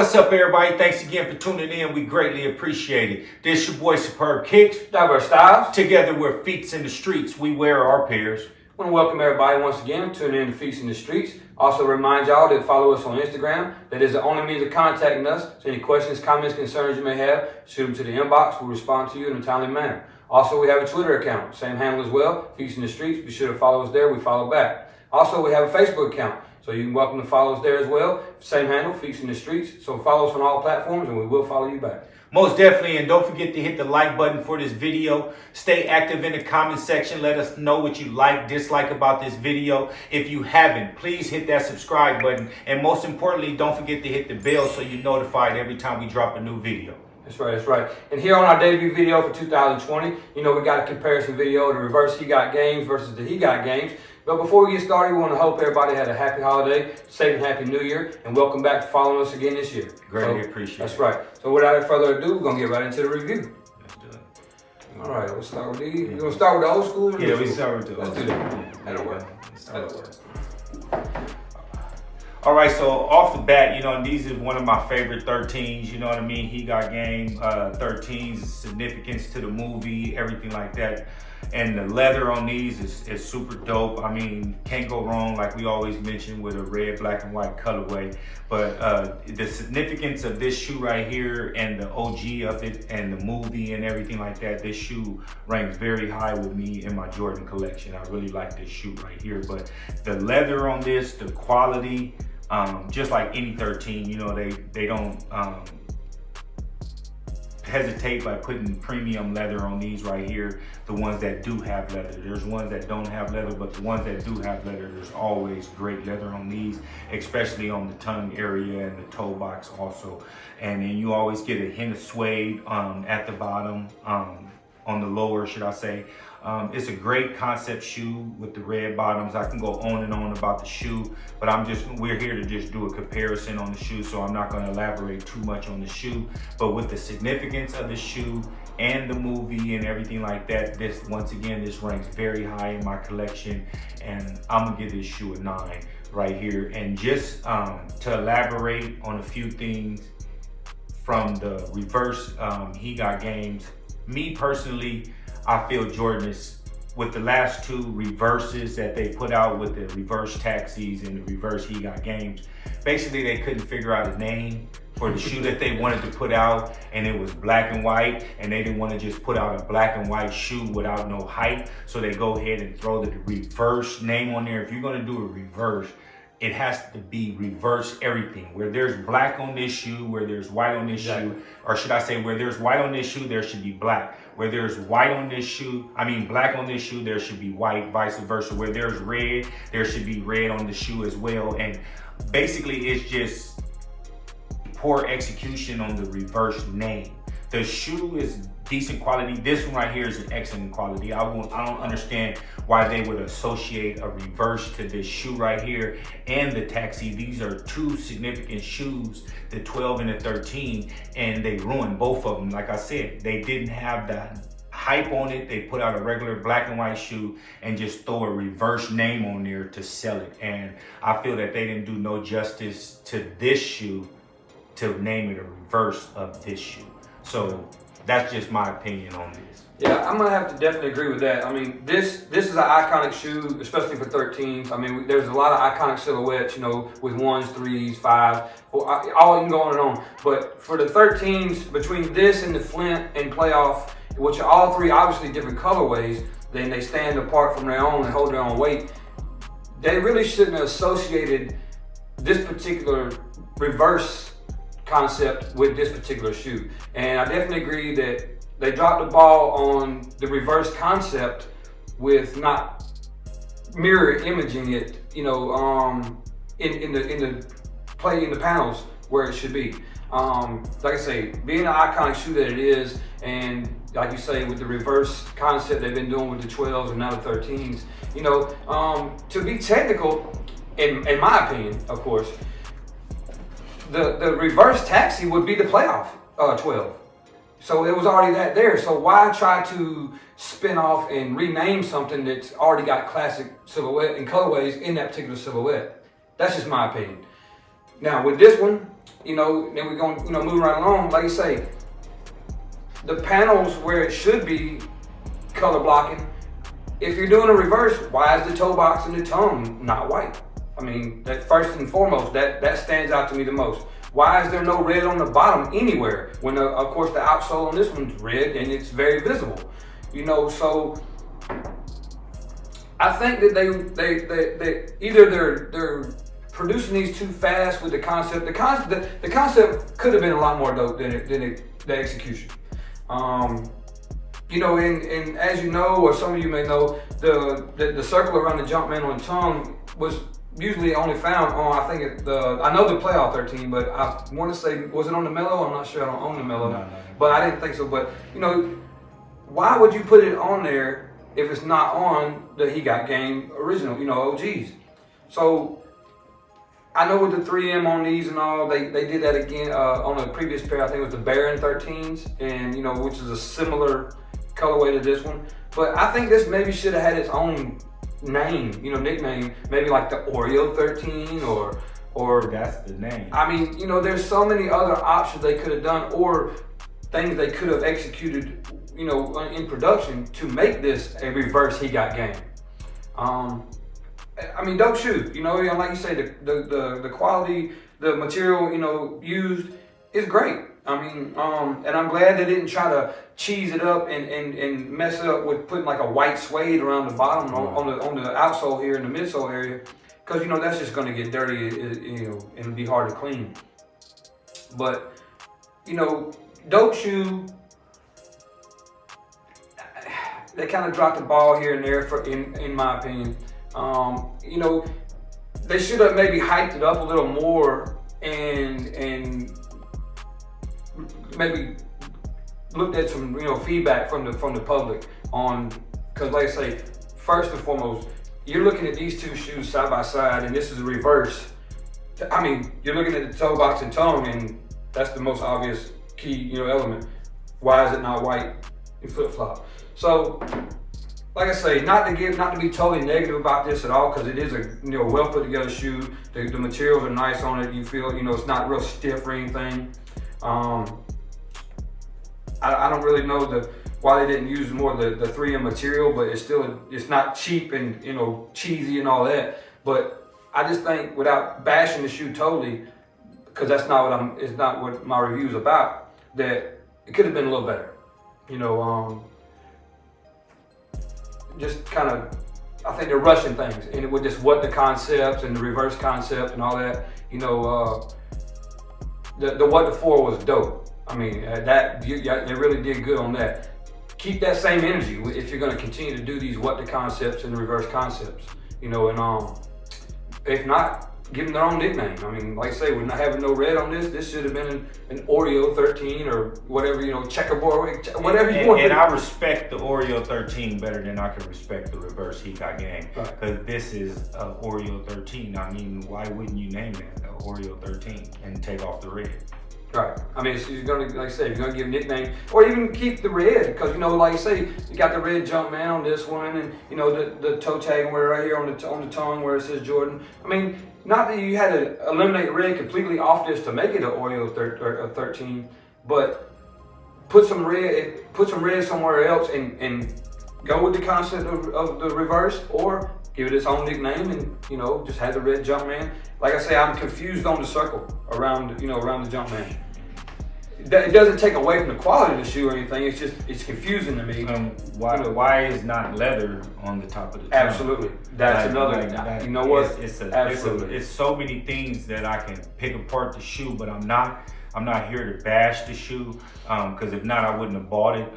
What's up, everybody? Thanks again for tuning in. We greatly appreciate it. This your boy, Superb Kicks. 13’s Styles. Together, we're Feats in the Streets. We wear our pairs. I want to welcome everybody once again tuning in to Feats in the Streets. Also remind y'all to follow us on Instagram. That is the only means of contacting us. So any questions, comments, concerns you may have, shoot them to the inbox. We'll respond to you in a timely manner. Also, we have a Twitter account. Same handle as well, Feats in the Streets. Be sure to follow us there. We follow back. Also, we have a Facebook account. So you're welcome to follow us there as well. Same handle, Feats in the Streets. So follow us on all platforms and we will follow you back. Most definitely, and don't forget to hit the like button for this video. Stay active in the comment section. Let us know what you like, dislike about this video. If you haven't, please hit that subscribe button. And most importantly, don't forget to hit the bell so you're notified every time we drop a new video. That's right, that's right. And here on our debut video for 2020, we got a comparison video, the reverse He Got Games versus the He Got Games. But before we get started, we want to hope everybody had a happy holiday, safe and happy new year, and welcome back to following us again this year. Greatly appreciate it. That's right. So without further ado, we're going to get right into the review. Let's do it. All right, let's start with these. You want to start with the old school? Or Yeah, we start with the Let's old do that. school. That'll work. That'll work. All right, so off the bat, these are one of my favorite 13s, you know what I mean? He Got Game, 13s, significance to the movie, everything like that. And the leather on these is super dope. I mean, can't go wrong, like we always mention, with a red, black, and white colorway. But the significance of this shoe right here and the OG of it and the movie and everything like that, this shoe ranks very high with me in my Jordan collection. I really like this shoe right here. But the leather on this, the quality, just like any 13, they don't hesitate by putting premium leather on these right here, the ones that do have leather. There's ones that don't have leather, but the ones that do have leather, there's always great leather on these, especially on the tongue area and the toe box also. And then you always get a hint of suede at the bottom, on the lower, should I say. It's a great concept shoe with the red bottoms. I can go on and on about the shoe, but we're here to just do a comparison on the shoe, so I'm not gonna elaborate too much on the shoe. But with the significance of the shoe and the movie and everything like that, once again, this ranks very high in my collection, and I'm gonna give this shoe a 9 right here. And just to elaborate on a few things from the reverse He Got Games, me personally, I feel Jordan is, with the last two reverses that they put out with the reverse taxis and the reverse He Got Games, basically they couldn't figure out a name for the shoe that they wanted to put out, and it was black and white, and they didn't want to just put out a black and white shoe without no height, so they go ahead and throw the reverse name on there. If you're going to do a reverse, it has to be reverse everything. Where there's black on this shoe, where there's white on this shoe, or should I say where there's white on this shoe, there should be black. Where there's white on this shoe, black on this shoe, there should be white, vice versa. Where there's red, there should be red on the shoe as well. And basically it's just poor execution on the reverse name. The shoe is decent quality. This one right here is an excellent quality. I don't understand why they would associate a reverse to this shoe right here and the taxi. These are two significant shoes, the 12 and the 13, and they ruined both of them. Like I said, they didn't have the hype on it. They put out a regular black and white shoe and just throw a reverse name on there to sell it. And I feel that they didn't do no justice to this shoe to name it a reverse of this shoe. So that's just my opinion on this. Yeah, I'm gonna have to definitely agree with that. I mean, this is an iconic shoe, especially for 13s. I mean, there's a lot of iconic silhouettes, with 1s, 3s, 5s, all you can go on and on. But for the 13s, between this and the Flint and Playoff, which are all three obviously different colorways, then they stand apart from their own and hold their own weight. They really shouldn't have associated this particular reverse concept with this particular shoe. And I definitely agree that they dropped the ball on the reverse concept with not mirror imaging it, in the panels where it should be. Like I say, being an iconic shoe that it is, and like you say, with the reverse concept they've been doing with the 12s and now the 13s, to be technical, in my opinion, of course, the reverse taxi would be the Playoff 12. So it was already that there. So why try to spin off and rename something that's already got classic silhouette and colorways in that particular silhouette? That's just my opinion. Now with this one, then we're going to move right along. Like you say, the panels where it should be color blocking. If you're doing a reverse, why is the toe box and the tongue not white? I mean, that first and foremost, that stands out to me the most. Why is there no red on the bottom anywhere? When of course the outsole on this one's red and it's very visible. So I think that they either they're producing these too fast with the concept. The concept could have been a lot more dope than the execution. And as you know, or some of you may know, the circle around the Jumpman on the tongue was usually only found on, I think I know the Playoff 13, but I want to say, was it on the Mellow? I'm not sure. I don't own the Mellow, No. But I didn't think so. But why would you put it on there if it's not on the He Got Game original? OGs. So I know with the 3M on these and all, they did that again on a previous pair. I think it was the Baron 13's, and which is a similar colorway to this one. But I think this maybe should have had its own name, nickname, maybe like the Oreo 13 or That's the name. I mean, there's so many other options they could have done, or things they could have executed, in production to make this a reverse He Got Game. I mean, dope shoe. Like you say, the quality, the material, used is great. I mean, and I'm glad they didn't try to cheese it up and mess it up with putting like a white suede around the bottom on the outsole here in the midsole area, because that's just going to get dirty, and it'll be hard to clean. But dope shoe. They kind of dropped the ball here and there, in my opinion. They should have maybe hyped it up a little more and maybe looked at some feedback from the public on, because like I say, first and foremost, you're looking at these two shoes side by side, and this is a reverse. I mean, you're looking at the toe box and tongue, and that's the most obvious key element. Why is it not white in flip flop? So, like I say, not to be totally negative about this at all, because it is a well put together shoe. The materials are nice on it. You feel it's not real stiff or anything. I don't really know why they didn't use more of the 3M material, but it's not cheap and cheesy and all that. But I just think, without bashing the shoe totally, because that's not it's not what my review is about, that it could have been a little better. Just kind of, I think they're rushing things, and with just what the concepts and the reverse concept and all that, the what the 4 was dope. I mean, they really did good on that. Keep that same energy if you're going to continue to do these what the concepts and the reverse concepts, and if not, give them their own nickname. I mean, like I say, we're not having no red on this should have been an Oreo 13 or whatever, checkerboard, whatever you want. And I respect the Oreo 13 better than I can respect the reverse He Got Game. Because this is Oreo 13. I mean, why wouldn't you name it Oreo 13 and take off the red? Right. I mean, you're gonna, like I say, you're gonna give a nickname, or even keep the red, because like you say, you got the red Jumpman on this one, and the toe tag where right here on the tongue where it says Jordan. I mean, not that you had to eliminate red completely off this to make it an Oreo 13, but put some red somewhere else and go with the concept of the reverse, or give it its own nickname and just have the red Jumpman. Like I say, I'm confused on the circle around the Jumpman. It doesn't take away from the quality of the shoe or anything. It's confusing to me. Why is not leather on the top of the tongue? Absolutely, that's another. What? It's so many things that I can pick apart the shoe, but I'm not here to bash the shoe, because if not, I wouldn't have bought it.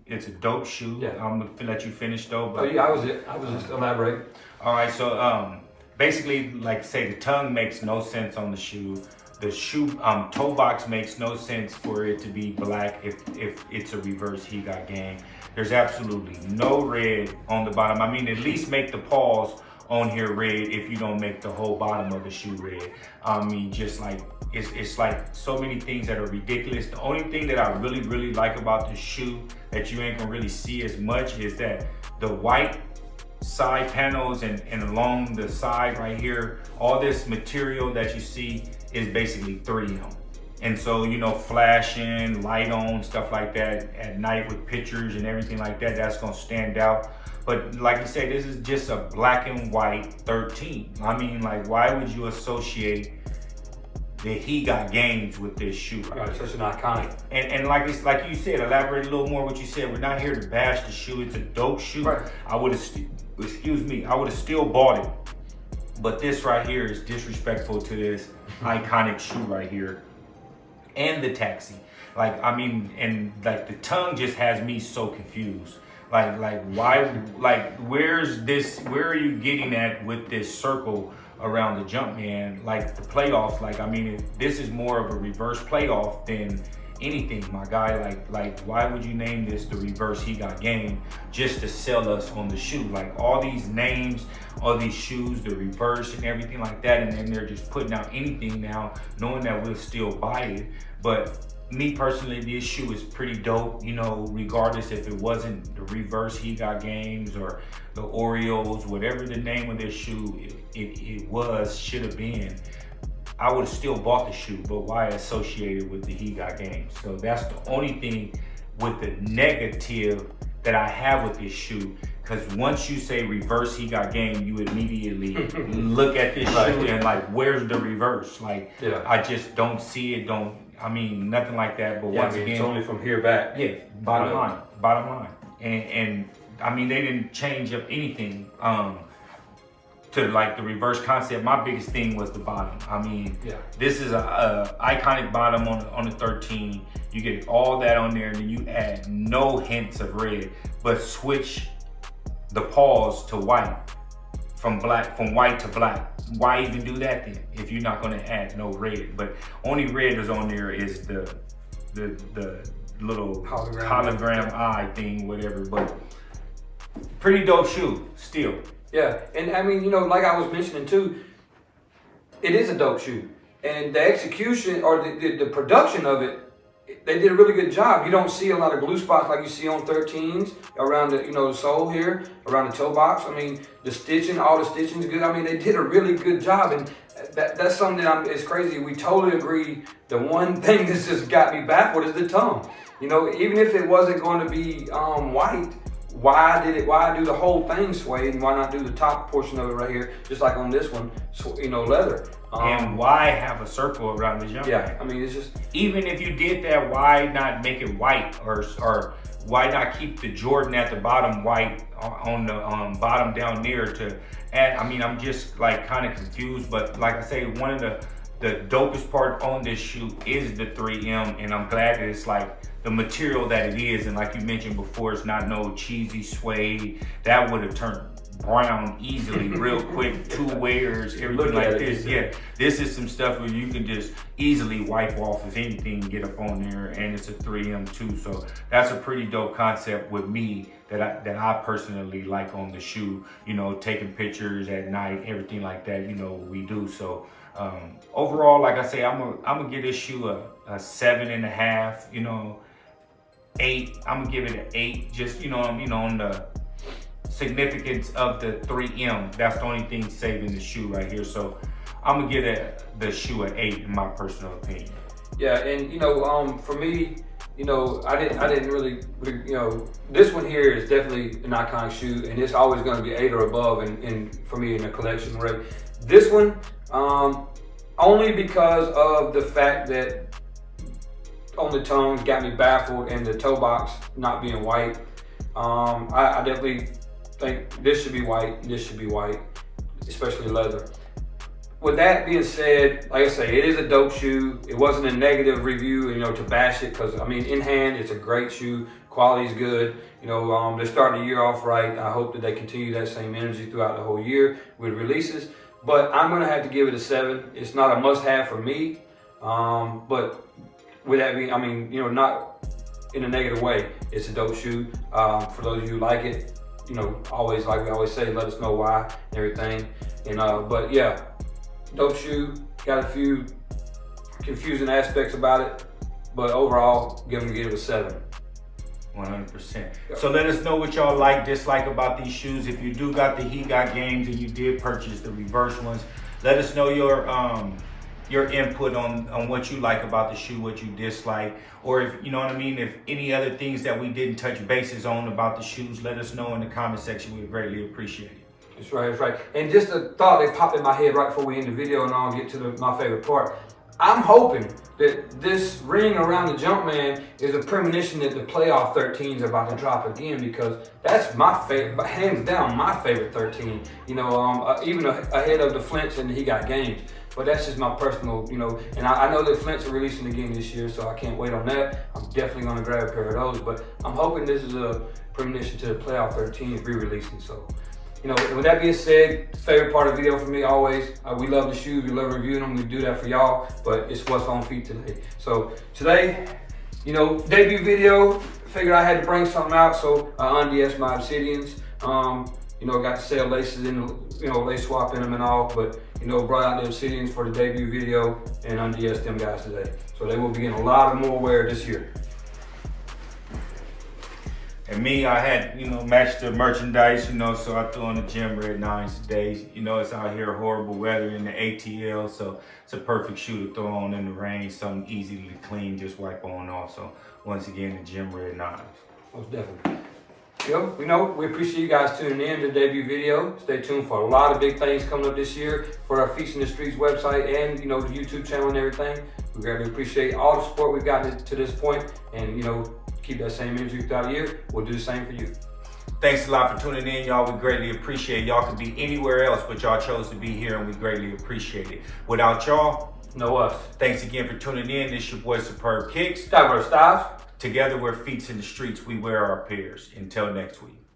It's a dope shoe. Yeah. I'm gonna let you finish though. But I was just elaborating. All right, so basically, like say, the tongue makes no sense on the shoe. The shoe toe box makes no sense for it to be black if it's a reverse He Got Game. There's absolutely no red on the bottom. I mean, at least make the paws on here red if you don't make the whole bottom of the shoe red. I mean, just like it's like so many things that are ridiculous. The only thing that I really, really like about this shoe that you ain't gonna really see as much is that the white side panels and along the side right here, all this material that you see is basically 3M. And so, you know, flashing, light on, stuff like that at night with pictures and everything like that, that's gonna stand out. But like you said, this is just a black and white 13. I mean, like, why would you associate the He Got Games with this shoe? Right, such an iconic. And like you said, elaborate a little more what you said. We're not here to bash the shoe. It's a dope shoe. Right. I would have, I would have still bought it. But this right here is disrespectful to this iconic shoe right here. And the taxi. Like, I mean, and like the tongue just has me so confused. Like why, like, where are you getting at with this circle around the Jumpman? Like the playoffs, like, I mean, this is more of a reverse playoff than anything, my guy. Like why would you name this the reverse He Got Game just to sell us on the shoe? Like all these names, all these shoes, the reverse and everything like that, and then they're just putting out anything now, knowing that we'll still buy it. But me personally, this shoe is pretty dope, you know, regardless if it wasn't the reverse He Got Games or the Oreos, whatever the name of this shoe should have been, I would have still bought the shoe. But why associate it with the He Got Games? So that's the only thing with the negative that I have with this shoe. Because once you say reverse He Got Game, you immediately look at this shoe and like, where's the reverse? Like, I just don't see it, nothing like that. But once again, it's only from here back. Yeah, bottom line. And I mean, they didn't change up anything to like the reverse concept. My biggest thing was the bottom. I mean, this is a iconic bottom on the 13. You get all that on there, and then you add no hints of red, but switch the paws to white, from white to black. Why even do that then if you're not going to add no red? But only red is on there is the little hologram eye thing, whatever. But pretty dope shoe still. Yeah, and I mean, you know, like I was mentioning too, it is a dope shoe, and the execution or the production of it, they did a really good job. You don't see a lot of glue spots like you see on 13s around the, you know, the sole here, around the toe box. I mean, the stitching, all the stitching is good. I mean, they did a really good job, and that's something that it's crazy. We totally agree. The one thing that's just got me baffled is the tongue. You know, even if it wasn't going to be white, why do the whole thing suede, and why not do the top portion of it right here, just like on this one, you know, leather? And why have a circle around the jump? Yeah, I mean, it's just, even if you did that, why not make it white, or why not keep the Jordan at the bottom white on the bottom down there to add? I mean, I'm just like kind of confused. But like I say, one of the dopest part on this shoe is the 3M, and I'm glad that it's like the material that it is. And like you mentioned before, it's not no cheesy suede that would have turned brown easily real quick. Two wears, everything like this. Yeah, this is some stuff where you can just easily wipe off if anything, get up on there, and it's a 3M too. So that's a pretty dope concept with me that I personally like on the shoe. You know, taking pictures at night, everything like that. You know, we do. So overall, like I say, I'm gonna give this shoe a 7.5. You know, 8. I'm gonna give it an 8. Just on the significance of the 3M. That's the only thing saving the shoe right here. So I'm gonna give the shoe an 8 in my personal opinion. Yeah, and you know, for me, you know, I didn't really, you know, this one here is definitely an iconic shoe, and it's always going to be 8 or above, and for me in the collection rate. This one, only because of the fact that on the tongue got me baffled, and the toe box not being white. I definitely think this should be white, this should be white, especially leather. With that being said, like I say, it is a dope shoe. It wasn't a negative review, you know, to bash it, because I mean, in hand, it's a great shoe. Quality's good. You know, they're starting the year off right. I hope that they continue that same energy throughout the whole year with releases. But I'm gonna have to give it a 7. It's not a must-have for me. But with that being, I mean, you know, not in a negative way. It's a dope shoe. For those of you who like it, you know, always, like we always say, let us know why and everything. And but yeah, dope shoe. Got a few confusing aspects about it, but overall, give it a 7. 100%. So let us know what y'all like, dislike about these shoes. If you do got the He Got Games and you did purchase the reverse ones, let us know your your input on what you like about the shoe, what you dislike, or if you know what I mean, if any other things that we didn't touch bases on about the shoes, let us know in the comment section. We greatly appreciate it. That's right, that's right. And just a thought that popped in my head right before we end the video, and I'll get to my favorite part. I'm hoping that this ring around the Jumpman is a premonition that the playoff 13s are about to drop again, because that's my favorite, hands down, my favorite 13. You know, even ahead of the Flints, and he got games. But that's just my personal, you know, and I know that Flints are releasing again this year, so I can't wait on that. I'm definitely going to grab a pair of those, but I'm hoping this is a premonition to the playoff 13s re-releasing. So, you know, with that being said, favorite part of the video for me always, we love the shoes, we love reviewing them, we do that for y'all, but it's what's on feet today. So today, you know, debut video, figured I had to bring something out, so I undressed my Obsidians. You know, got to sell laces in, you know, lace swap in them and all, but, you know, brought out the Obsidians for the debut video and undressed them guys today. So they will be getting a lot of more wear this year. And me, I had, you know, matched the merchandise, you know, so I threw on the gym red 9s today. You know, it's out here horrible weather in the ATL, so it's a perfect shoe to throw on in the rain, something easy to clean, just wipe on off. So once again, the gym red 9s. Most definitely. Yo, we appreciate you guys tuning in to the debut video. Stay tuned for a lot of big things coming up this year for our Feats in the Streets website and, you know, the YouTube channel and everything. We greatly appreciate all the support we've gotten to this point, and, you know, keep that same energy throughout the year. We'll do the same for you. Thanks a lot for tuning in, y'all. We greatly appreciate it. Y'all could be anywhere else, but y'all chose to be here, and we greatly appreciate it. Without y'all, no us. Thanks again for tuning in. This your boy Superb Kicks. Diverse Styles. Together we're Feats in the Streets. We wear our pairs. Until next week.